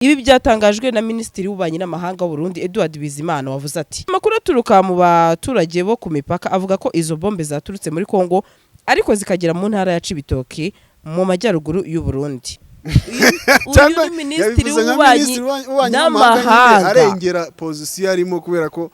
Ibi byatangajwe na Minisitiri w'Ububanyi n'Amahanga w'u Burundi Edouard Bizimana wavuze ati amakuru aturuka mu baturage bo ku mipaka avuga ko izo bombe zaturutse muri Kongo ariko zikagera mu ntara ya Cibitoke mu majyaruguru y'u Burundi. Cyangwa Minisitiri w'Ububanyi n'Amahanga arengera position arimo kubera ko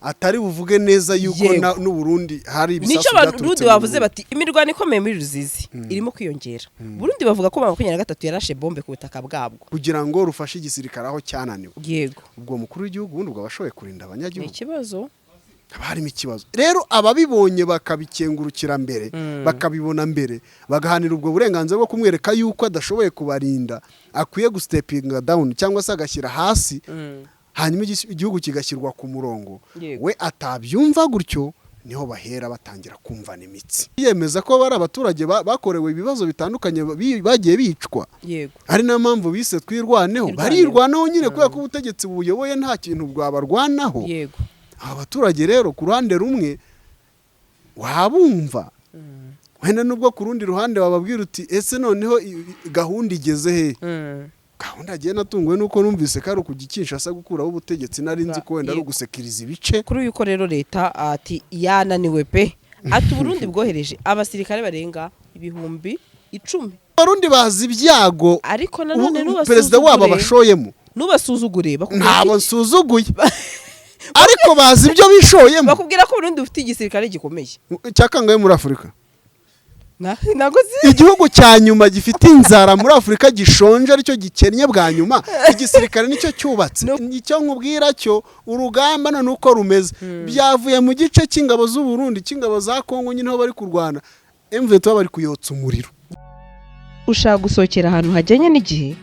atari buvuge neza yuko n'u Burundi hari ibisasu byaturutse. Nico Burundi bavuze bati imirwano ikomeye muri Ruzizi irimo kwiyongera. Burundi bavuga ko 23 yarashe bombe ku butaka bwabwo kugira ngo rufashe igisirikare aho cyananiwe. Yego. Ubwo mukuru w'igihugu bundi bwabashoboye kurinda abanyagihugu. Ikibazo harimo ikibazo. Rero ababibonye bakabikengurukira mbere, bakabibona mbere, bagahanira ubwo burenganzira bwo kumwereka yuko adashoboye kubarinda, akwiye gustepinga down cyangwa se agashyira hasi. Hanyuma igihugu kigashyirwa ku murongo. We atabyumva gutyo niho bahera batangira kumvana imitsi. Yemeza ko bari abaturage bakorewe ibibazo bitandukanye bagiye bicwa. Yego. Ari na mpamvu bise twirwaneho. Barirwanaho nyine kubera ko ubutegetsi buyoboye nta kintu bwabarwanaho. Yego. Abaturage rero ku ruhande rumwe wabumva. Wenda nubwo ku rundi ruhande bababwira uti ese noneho gahunda igeze he? Gahunda agiye natunguwe nuko numvise ko ari ukugikisha asa gukuraho ubutegetsi nari nzi ko wenda ari ugusekiriza ibice. Kuri uyu ko rero leta ati yananiwe pe. Ati Burundi bwohereje abasirikare barenga 10,000. Abarundi bazi ibyago ariko nanone perezida wabo abashoyemo. Nubasuzugure ntabo nsuzuguye. Ariko bazi ibyo bishoyemo. Bakubwira ko Burundi bufite igisirikare gikomeye. Cyakangaye muri Afrika. Nagozi igihugu cya nyuma gifite inzara muri Afrika gishonje aricyo gikennye bwa nyuma igisirikare nicyo cyubatse. Nicyo nkubwira cyo urugamba none uko rumeze byavuye mu gice cy'ingabo z'u Burundi cy'ingabo za Kongo nyine ho bari kurwana M23 bari kuyotsa umuriro. Ushaka gusohokera ahantu hajyanye n'igihe,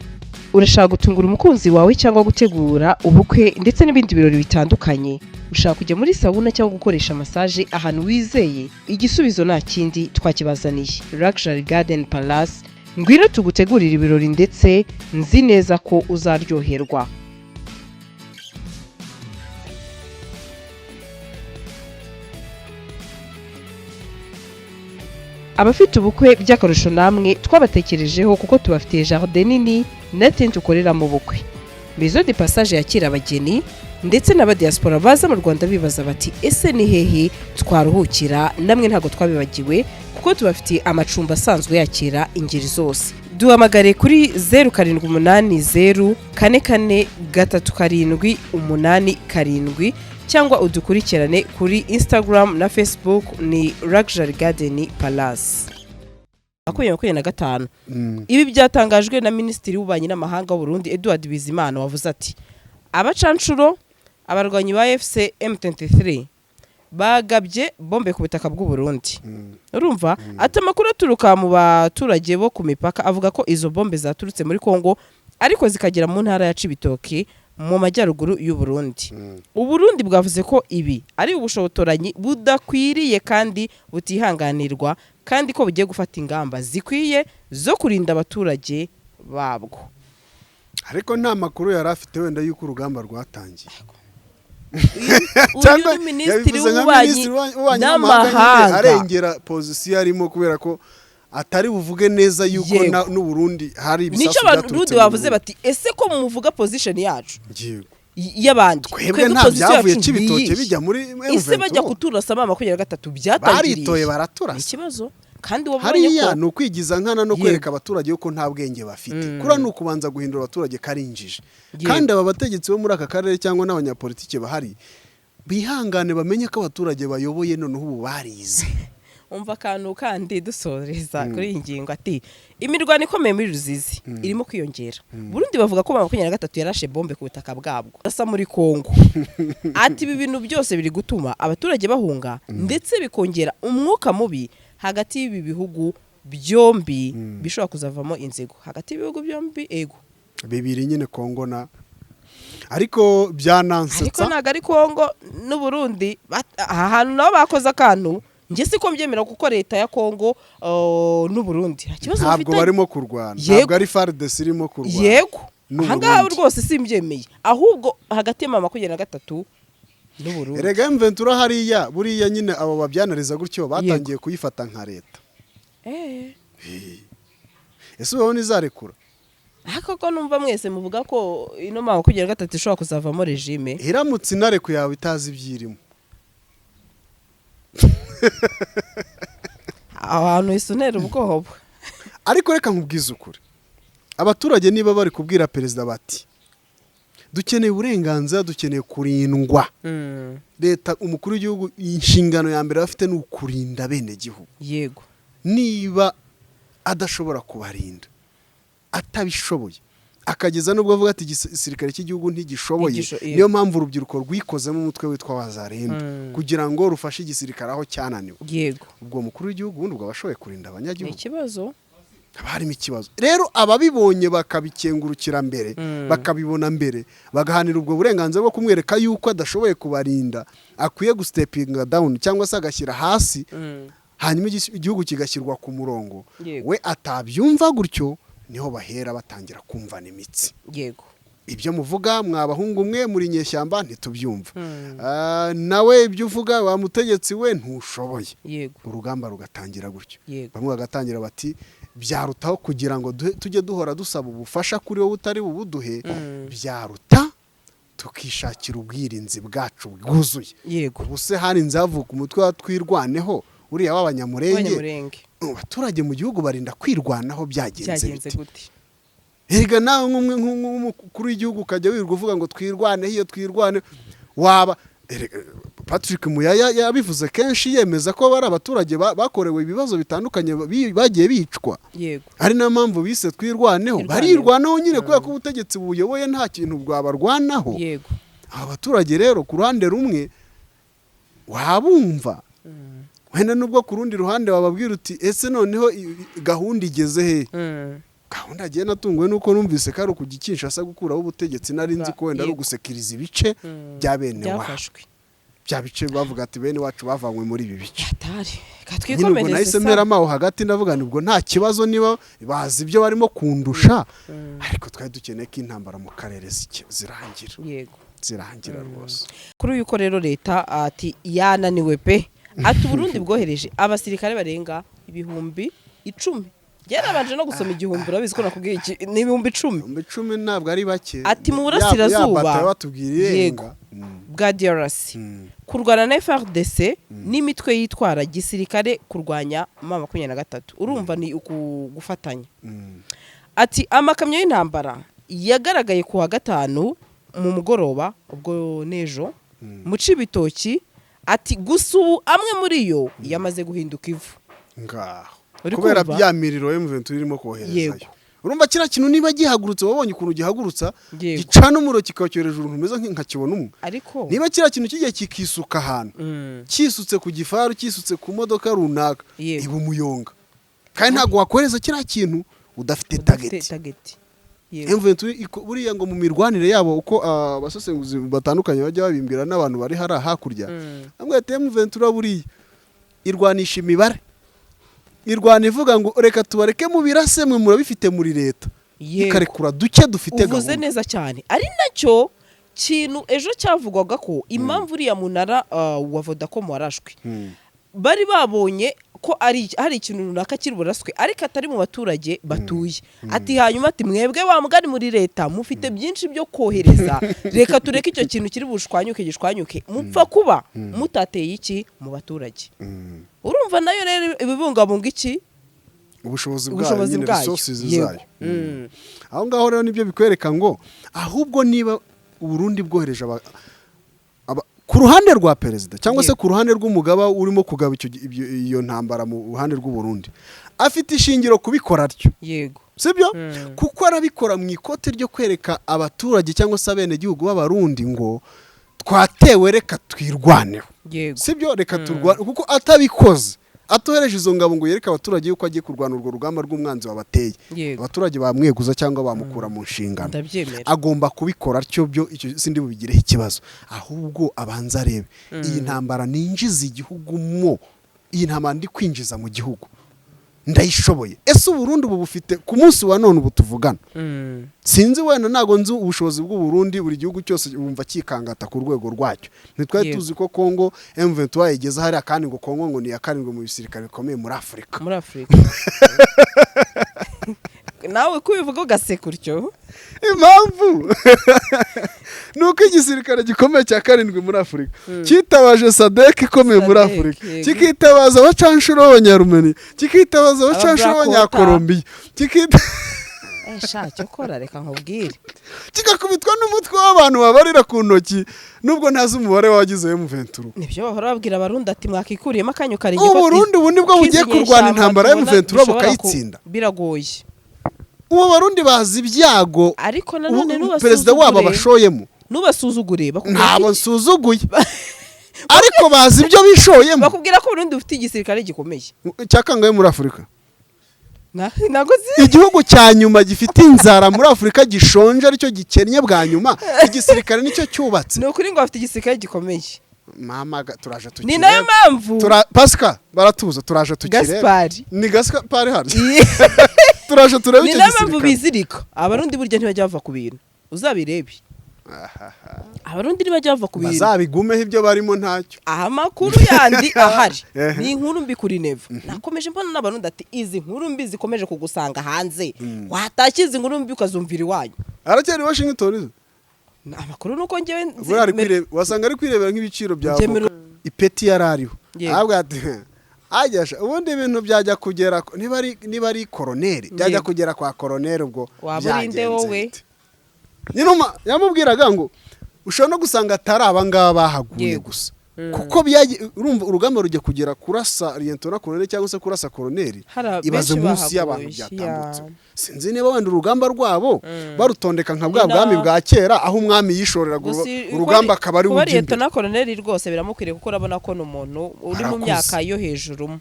urashaka gutungura umukunzi wawe cyangwa gutegura ubukwe ndetse n'ibindi birori bitandukanye, ushaka kujya muri sauna cyangwa gukoresha massage ahantu wizeye, igisubizo nta kindi twakibazaniye. Luxury Garden Palace ngwino tugutegurira ibirori ndetse nzi neza ko uzaryoherwa. Abafite ubukwe by'akarusho namwe twabatekerejeho kuko tubafitiye jardin nini na tent ukorera mu bukwe. Maison de Passage yakira abageni ndetse n'aba diaspora baza mu Rwanda bibaza bati ese ni hehe twaruhukira, namwe ntago twabibagiwe kuko tubafitiye amacumbi asanzwe yakira ingeri zose. Duhamagare kuri 0780 44 3 8 cyangwa udukurikirane kuri Instagram na Facebook ni Luxury Garden Palace. 25. Ibi byatangajwe na Minisitiri w'Ububanyi n'Amahanga w'u Burundi Edouard Bizimana wavuze ati abacanshuro abarwanyi ba FC M23 bagabye bombe ku butaka bw'u Burundi. Urumva ati amakuru aturuka mu baturage bo ku mipaka avuga ko izo bombe zaturutse muri Kongo ariko zikagera mu ntara ya Cibitoke mu majyaruguru y'u Burundi. U Burundi bwavuze ko ibi ari ubushotoranyi budakwiriye kandi butihanganirwa kandi ko bugiye gufata ingamba zikwiye zo kurinda abaturage babwo. Ariko nta makuru yari afite wenda yuko urugamba rwatangiye. Cyangwa Minisitiri w'Ububanyi n'Amahanga arengera position arimo kubera ko atari buvuge neza yuko n'u Burundi hari ibisasu byaturutse. Nico Burundi bavuze bati ese ko muvuga position yacu y'abandi twebwe nta byavuye Cibitoke bijya muri M23. Ese bajya kuturasa 23 byatangiriye baritoye baraturasa. Ikibazo kandi wabonye ko no kwigiza nkana no kwereka abaturage yuko nta bwenge bafite. Kura no kubanza guhindura abaturage karinjije. Kandi aba bategetsi bo muri aka karere cyangwa n'abanyapolitike bahari bihangane bamenye ko abaturage bayoboye none ubu barize. Umva kantu kandi dusoreza kuri ingingo ati imirwano ikomeye muri Ruzizi irimo kwiyongera. Burundi bavuga ko 23 yarashe bombe ku butaka bwabwo asa muri Kongo. Ati ibi bintu byose biri gutuma abaturage bahunga ndetse bikongera umwuka mubi hagati y'ibi bihugu byombi bishobora kuzavamo inzego hagati y'ibihugu byombi ego bibiri nyine Kongo na ariko byanansetsa. Ariko naga ari Kongo n'u Burundi ahantu nabo bakoze akantu nje siko mbyemera kuko leta ya Kongo n'u Burundi ntabwo barimo kurwana, ntabwo ari FARDC irimo kurwana. Yego hanga rwose simbyemeye ahubwo hagati ya 23 n'u Burundi. Erega M23 hariya buriya nyine abo babyanariza gutyo batangiye kuyifata nka leta. Ese ubona izarekura koko numva mwese muvuga ko ino mama kugira gatatu ishobora kuzavamo regime iramutse inareko yawe itazi ibyirimo abantu isunera ubwoba. ariko reka nkubwize ukuri abaturage niba bari kubwira perezida bati dukeneye uburenganzira dukeneye kurindwa leta umukuru w'igihugu inshingano ya mbere bafite ni ukurinda bene gihugu yego niba adashobora kubarinda atabishoboye akageza nubwo avuga ati igisirikare cy'igihugu ntigishoboye niyo mpamvu urubyiruko rwikozemo umutwe witwa wazarendo kugira ngo rufashe igisirikare aho cyananiwe yego ubwo mukuru w'igihugu ubundi ubwo abashoboye kurinda abanyagihugu ikibazo haba harimo ikibazo rero ababibonye bakabikengurukira mbere bakabibona mbere bagahanira ubwo burenganzira bwo kumwereka yuko adashoboye kubarinda akwiye gustepinga down cyangwa se agashyira hasi hanyuma igihugu kigashyirwa ku murongo we atabyumva gutyo niho bahera batangira kumvana imitsi yego ibyo muvuga mwabahungu mwe muri nyeshyamba ntitubyumva nawe ibyo uvuga wa mutegetsi we ntushoboye yego urugamba rugatangira gutyo yego bamwe bagatangira bati byarutaho kugira ngo tujye duhora dusaba ubufasha kuri wowe utari bubuduhe byaruta tukishakira ubwirinzi bwacu bwuzuye yego ubuse hari nzavuka umutwe wa twirwaneho uriya w'abanyamurenge abaturage mu gihugu barinda kwirwanaho byagenze gute erega nawe nk'umukuru w'igihugu ukajya wirirwa uvuga ngo twirwaneho iyo twirwane waba Patrick Muyaya yabivuze kenshi yemeza ko bari abaturage bakorewe ibibazo bitandukanye bagiye bicwa yego ari na mpamvu bise twirwaneho barirwanaho nyine kubera ko ubutegetsi buyoboye nta kintu bwabarwanaho yego aba baturage rero ku ruhande rumwe wabumva wenda nubwo ku rundi ruhande wababwira uti ese noneho gahunda igeze he gahunda agiye natunguwe nuko numvise ko ari ukugikisha asa gukuraho ubutegetsi nari nzi ko wenda ari ugusekiriza ibice bya bene wacu bya bice bavuga ati bene wacu bavanywe muri ibi bice katwikomereze nahise mperamo aho hagati ndavuga nibwo nta kibazo niba bazi ibyo barimo kundusha ariko twari dukeneye ko intambara mu karere zirangira yego zirangira rwose kuri uyu ko rero leta ati yananiwe pe ati Burundi bwohereje abasirikare barenga 10,000 yarabanje no gusoma 1000 urabizi ko nakubwiye iki ni 10,000 10,000 ntabwo ari bake ati mu burasirazuba yego bwa DRC kurwana na FARDC n'imitwe yitwara gisirikare kurwanya M23 urumva ni gufatanya ati amakamyo y'intambara yagaragaye ku wa gatanu mu mugoroba ubwo nejo mu Cibitoki ati gusa ubu amwe muri yo yamaze guhinduka ivu ngaho kubera byamiriro M23 irimo koherezayo urumva kira kintu niba gihagurutse wabonye ukuntu gihagurutsa gicana umuro kikacyoreje uruntu meze nk'akibona umwe ariko niba kira kintu kigiye kikisuka ahantu kisutse ku gifaru kisutse ku modoka runaka iba umuyonga kandi ntago wakohereza kira kintu udafite target M23 buriya ngo mu mirwanire yabo uko abasesenguzi batandukanye bajya babimbwira n'abantu bari hari hakurya amwe ati M23 buriya irwanisha imibare irwana ivuga ngo reka tubareke mu birase mwe murabifite muri leta ikarekura duke dufite gahunda uvuze neza cyane ari nacyo kintu ejo cyavugwaga ko impamvu uriya munara wa Vodacom warashwe bari babonye ko hari ikintu runaka kiri buraswe ariko atari mu baturage batuye ati hanyuma ati mwebwe wa mugani muri leta mufite byinshi byo kohereza reka tureke icyo kintu kiri gishwanyuke mupfa kuba mutateye iki mu baturage urumva nayo rero ibibungabunga iki ubushobozi bwayo resources zayo aho ngaho rero nibyo bikwereka ngo ahubwo niba Burundi bwohereje ku ruhande rwa perezida cyangwa se ku ruhande rw'umugaba urimo kugaba iyo ntambara mu ruhande rw'u Burundi afite ishingiro kubikora ryo yego sibyo kuko arabikora mu ikote ryo kwereka abaturage cyangwa se abene gihugu b'abarundi ngo twatewe reka twirwaneho sibyo reka turwane kuko atabikoze atohereje izo ngabo ngo yereka abaturage yuko agiye kurwana urwo rugamba rw'umwanzi wabateye abaturage bamweguza cyangwa bamukura mu nshingano agomba kubikora cyo byo icyo sindi bubigireho ikibazo ahubwo abanza arebe iyi ntambara ninjiza igihugu mo iyi ntambara ndi kwinjiza mu gihugu ndayishoboye ese Burundi ubu bufite ku munsi wa none ubu tuvugana sinzi wenda nago nzi ubushobozi bw'u Burundi buri gihugu cyose bumva kikangata ku rwego rwacyo nitwaye tuzi ko Kongo M23 igeze hari akandi ngo Kongo ngo ni yakarindwe mu bisirikare bikomeye muri Afrika nawe kubivuga ugaseka utyo impamvu nuko igisirikare gikomeye cya 7 muri Afurika cyitabaje SADC ikomeye muri Afurika kikitabaza abacanshuro b'Abanyarumeni kikitabaza abacanshuro b'Abanyakolombiya cyo kora reka nkubwire kigakubitwa n'umutwe w'abantu babarira ku ntoki nubwo ntazi umubare wagize M23 nibyo bahora babwira abarundi ati mwakikuriyemo akanyu kari Burundi ubu nibwo bugiye kurwana intambara ya M23 bakayitsinda biragoye ubu Barundi bazi ibyago ariko nanone perezida wabo bashoyemo nubasuzugure ntabo nsuzuguye ariko bazi ibyo bishoyemo bakubwira ko Burundi bufite igisirikare gikomeye cyakangaye muri Afurika nagozi igihugu cya nyuma gifite inzara muri Afurika gishonje aricyo gikennye bwa nyuma igisirikare nicyo cyubatse no kuri ngo bafite igisirikare gikomeye mama turaje tukire ni nayo mpamvu Pascal baratuza turaje tukire Gaspari ni Gaspari hari turaje turebe icyo gisirikare ni nayo mpamvu bizirika abarundi burya ntibajya bava ku bintu uzabirebe abarundi ntibajya bava ku bintu bazabigumeho ibyo barimo ntacyo amakuru yandi ahari ni inkuru mbi kuri Nevo nakomeje mbona n'abarundi ati izi nkuru mbi zikomeje kugusanga hanze watakiza inkuru mbi ukazumvira iwanyu aracyari Washington amakuru nuko ngewe wasanga ari kwirebera nk'ibiciro bya ipeti yarariho ahubwo ati ajyasha ubundi ibintu byajya kugera niba ari koroneri byajya kugera kwa koroneri ubwo waburinde wowe nyinuma yamubwiraga ngo ushobora no gusanga atari abangaba bahaguye gusa kuko urumva urugamba rujya kugera kurasa Lieutenant Colonel cyangwa se kurasa koroneri ibaze munsi y'abantu byatambutse sinzi niba wenda urugamba rwabo barutondeka nka bwa bwami bwa kera aho umwami yishoreraga urugamba akaba ari ujimbe Lieutenant Colonel rwose biramukwiriye kuko urabona ko n'umuntu uri mu myaka yo hejuru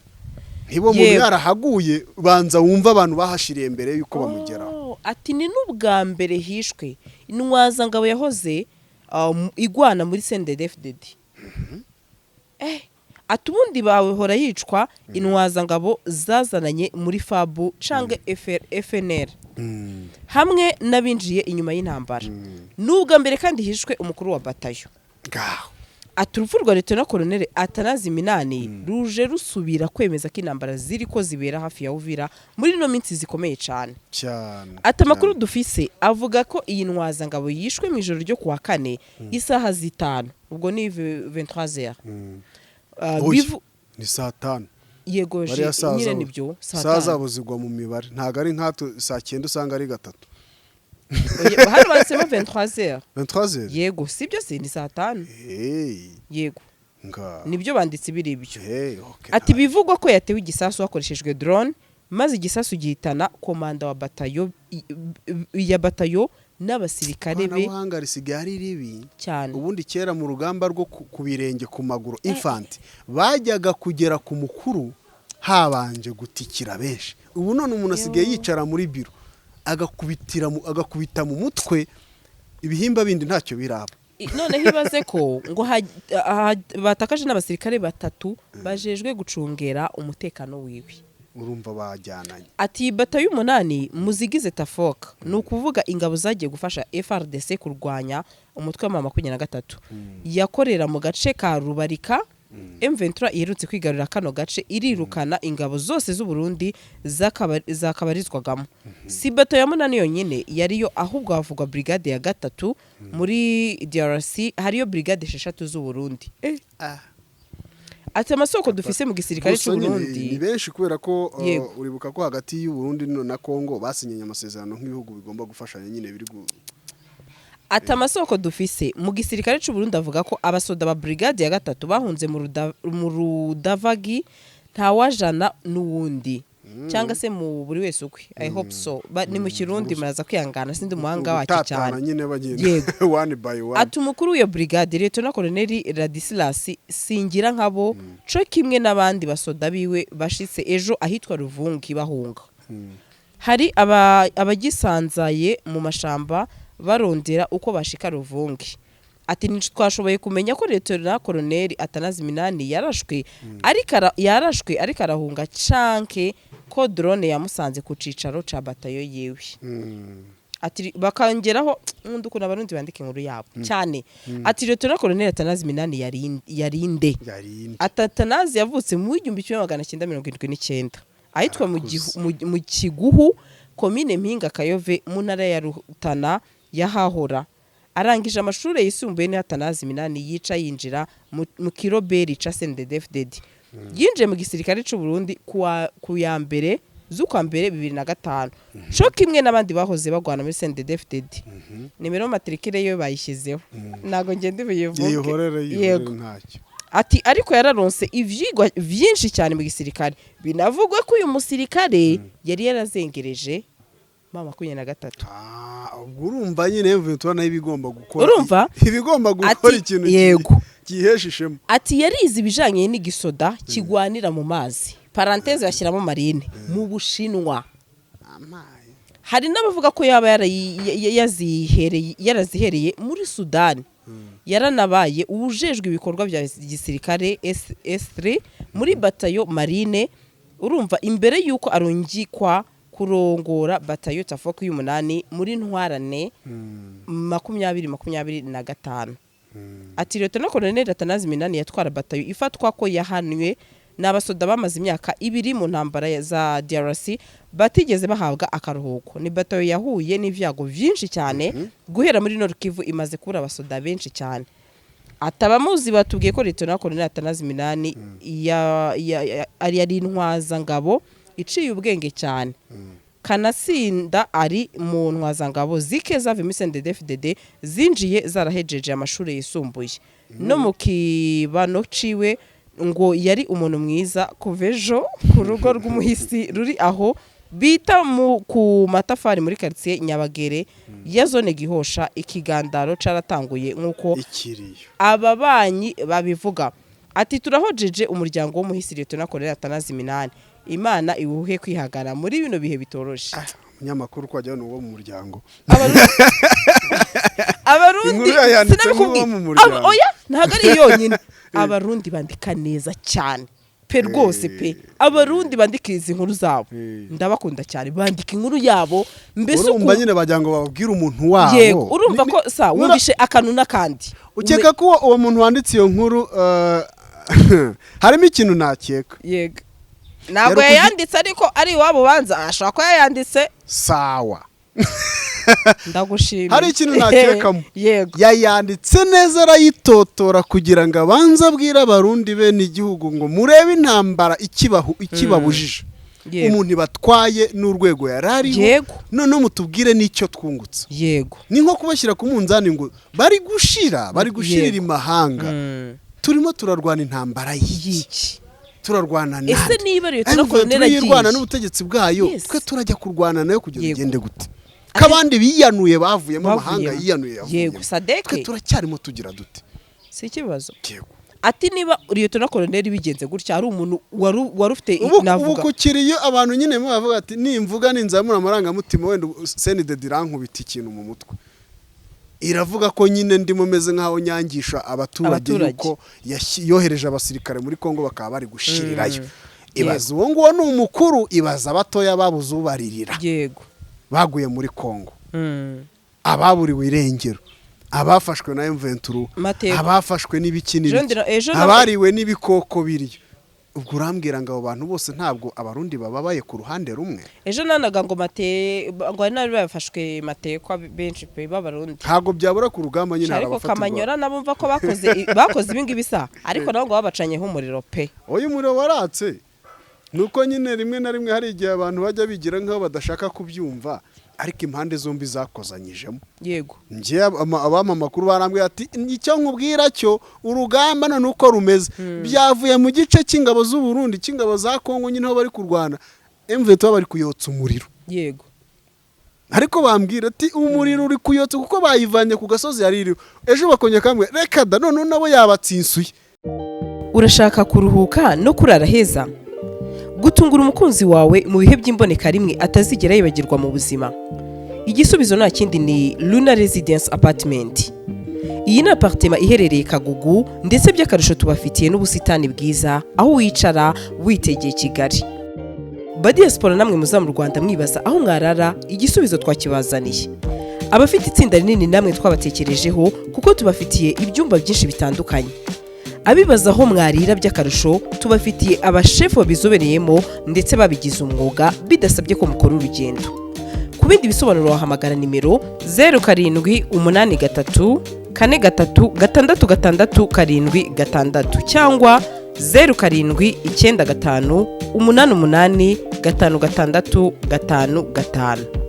nibo mu yarahaguye banza wumva abantu bahashiriye mbere yuko bamugeraho ati ni n'ubwa mbere hishwe intwaza ngabo yahoze igwana muri CNDD-FDD ati ubundi bahora yicwa intwaza ngabo zazananye muri FABU canke FNL hamwe n'abinjiye inyuma y'intambara n'ubwa mbere kandi hishwe umukuru wa batayo ati urupfu rwa Lieutenant Colonel Atanazi Minani ruje rusubira kwemeza ko intambara ziri ko zibera hafi ya Uvira muri no minsi zikomeye cyane ati amakuru dufise avuga ko iyi ntwaza ngabo yishwe mu ijoro ryo kuwa 4 isaha zitanu ubwo ni 23h ni saa 5 yego je nyine nibyo saa zabo zigwa mu mibare ntago ari nkato saa 9 usanga ari gatatu hano basema 23h yego sibyo se ni saa 5 yego nibyo banditse biri ibyo ati bivugwa ko yatewe igisasu hakoreshejwe drone maze igisasu gihitana komanda wa batayo n'abasirikare be n'abahanga risigari ribi cyane ubundi kera mu rugamba rwo kubirenge ku maguru infant bajyaga kugera ku mukuru habanje gutikira benshi ubu none umuntu asigaye yicara muri biro agakubita mu mutwe ibihimba bindi ntacyo biraba none hibaze ko ngo batakaje n'abasirikare 3 bajejwe gucungera umutekano wiwe urumva bajyananye ati batayo 8 muzigize tafoka nukuvuga ingabo zagiye gufasha FRDC kurwanya umutwe wa 23 yakorera mu gace ka Rubarika M23 iherutse kwigarurira kano gace irirukana ingabo zose z'u Burundi zakabarizwagamo si bato ya 8 yonyine yariyo ahubwo havugwa brigade ya 3 muri DRC hariyo brigade 6 z'u Burundi ati amasoko dufise mu gisirikare cy'u Burundi ni benshi kubera ko uribuka ko hagati y'u Burundi na Kongo basinyenye amasezerano nk'ibihugu bigomba gufashanya nyine biri ati amasoko dufise mu gisirikare cy'u Burundi avuga ko abasoda ba brigade ya 3 bahunze mu Rudavagi ntawajana n'uwundi cyangwa se mu buri wese ukwe I hope so ni mu Kirundi muraza kwihangana sindi muhanga wacu cyane yego one by one ati umukuru w'iyo brigade Lieutenant Colonel Radislas Singira nkabo co kimwe n'abandi basoda biwe bashitse ejo ahitwa Ruvungi bahunga hari abagisanzaye mu mashamba barondera uko bashika Ruvungi ati twashoboye kumenya ko Lieutenant Colonel Atanazi Minani yarashwe ariko arahunga canke ko drone yamusanze ku cicaro ca batayo yewe ati bakangeraho ndukuna abarundi bandike inkuru yabo cyane ati Lieutenant Colonel Atanazi Minani yarinde Atanazi yavutse mu 1979 ahitwa mu Kiguhu komine Mpinga Kayove mu ntara ya Rutana yahahora. Arangije amashuri yisumbuye ni Atanazi Minani yica yinjira mu kiroberi ca CNDD-FDD. Yinjiye mu gisirikare c'u Burundi ku ya mbere z'ukwa mbere 2005. Cyo kimwe n'abandi bahoze bagwana muri CNDD-FDD. Nimero matricule yo bayishyizeho. Nago ngende biyevuge. Yego. Ati ariko yararonse ivyigwa vyinshi cyane mu gisirikare. Binavugwe ko uyu musirikare yari yarazengereje mama 23. Urumva nyine mvuye tubona ibigomba gukora. Urumva? Ibigomba gukora ikintu giheshishemo. Ati yarize ibijanye n'igisoda kigwanira mu mazi. Parenthèse yashyiramo marine mu Bushinwa. Hari n'abavuga ko yaba yarazihereye muri Sudani. Yaranabaye ubujejwe ibikorwa bya gisirikare S3 muri batayo marine. Urumva imbere yuko arongikwa kurongora batayo tafoku y'umunani muri ntwarane 2025. Ati Lieutenant Colonel Atanazi Minani yatwara batayo ifatwa ko yahanwe n'abasoda bamaze imyaka 2 mu ntambara za DRC batigeze bahabwa akaruhuko. Ni batayo yahuye n'ivyago vyinshi cyane guhera muri Nord Kivu imaze kubura abasoda benshi cyane. Atabamuzi batubwiye ko Lieutenant Colonel Atanazi Minani ari intwaza ngabo iciye ubwenge cyane. Kanasinda ari mu ntwaza ngabo zike zave muri CNDD-FDD zinjiye zarahejeje amashuri yisumbuye. No mu kibano ciwe ngo yari umuntu mwiza kuvejo ku rugo rw'umuhisi ruri aho bita ku matafari muri quartier Nyabagere ya zone Gihosha. Ikigandaro caratanguye nkuko ababanyi babivuga. Ati turahojeje umuryango w'umuhisi Lieutenant Colonel Atanazi Minani. Imana iwuhe kwihagara muri bino bihe bitoroshe. Umunyamakuru kwajya n'uwo mu muryango. Abarundi sinabikubwiye. Oya ntago ari yonyine. Abarundi bandika neza cyane pe rwose pe. Abarundi bandikiriza inkuru zabo ndabakunda cyane. Bandika inkuru yabo mbese urumva nyine bajya ngo babwire umuntu wabo. Yego urumva ko sa wumvishe akantu nakandi. Ukeka ko uwo muntu wanditse iyo nkuru harimo ikintu nakeka. Yego ntabwo yanditse ariko ari iwabo banza ashaka ko yayanditse sawa. Ndagushimira. Hari ikintu nakekamo. Yego yayanditse neza arayitotora kugira ngo abanza abwira abarundi bene igihugu ngo murebe intambara ikibabujije. Umuntu batwaye n'urwego yarariho none mutubwire n'icyo twungutse. Yego ni nko kubashyira ku munzani ngo bari gushirira imahanga. Turimo turarwana intambara y'iki? Turarwana nayo. Ese niba Lieutenant Colonel yirwana n'ubutegetsi bwayo twe turajya kurwana nayo kugira ugende gute? Kabandi biyanuye bavuye mu mahanga yiyanuye. Yego Sadeke turacyarimo tugira dute? Si kibazo. Ati niba Lieutenant Colonel bigenze gutya ari umuntu warufite navuga. Ubu kiriyo abantu nyine mu bavuga ati nimvuga ninzamura amaranga mutima wenda CNDD rankubita ikintu mu mutwe. Iravuga ko nyine ndimo meze nkaho nyangisha abaturage yuko yohereje abasirikare muri Kongo bakaba bari gushirirayo. Ibaza uwo nguwo n'umukuru ibaza abatoya babuze ubaririra. Yego baguye muri Kongo. Ababuriwe irengero. Abafashwe na M23. Abafashwe n'ibikiniro. Abariwe n'ibikoko biriyo. Ubwo urambwira ngo abo bantu bose ntabwo abarundi bababaye ku ruhande rumwe. Ejo nanaga ngo ngo nari bafashwe kwa benshi pe b'abarundi. Ntabwo byabura ku rugamba nyine ariko Kamanyora nabumva ko bakoze ibingi bisa ariko nabo ngo babacanye nk'umuriro pe. Oya umuriro waratse. Nuko nyine rimwe na rimwe hari igihe abantu bajya bigira nkaho badashaka kubyumva ariko impande zombi zakozanyijemo. Yego ngiye abama makuru barambwiye ati icyo nkubwira cyo urugamba none uko rumeze byavuye mu gice cy'ingabo z'u Burundi cy'ingabo za Kongo nyine ho bari kurwana M23 bari kuyotsa umuriro. Yego ariko bambwira ati umuriro uri kuyotsa kuko bayivanye ku gasozi yaririwe. Ejo bakonye kamwe reka da none nabo yabatsinsuye. Urashaka kuruhuka no kurara heza? Gutungura umukunzi wawe mu bihe by'imboneka rimwe atazigera yibagirwa mu buzima. Igisubizo nta kindi ni Luna Residence Apartment. Iyi ni apartment iherereye Kagugu ndetse by'akarusho tubafitiye n'ubusitani bwiza aho wicara witegeye Kigali. Badiaspora namwe muza mu Rwanda mwibaza aho mwarara, igisubizo twakibazaniye. Abafite itsinda rinini namwe twabatekerejeho kuko tubafitiye ibyumba byinshi bitandukanye. Abibaza aho mwarira by'akarusho tubafitiye abashefu babizobereyemo ndetse babigize umwuga bidasabye ko mukora urugendo. ku bindi bisobanuro wahamagara nimero 0783 436676 cyangwa 0795 88 5655.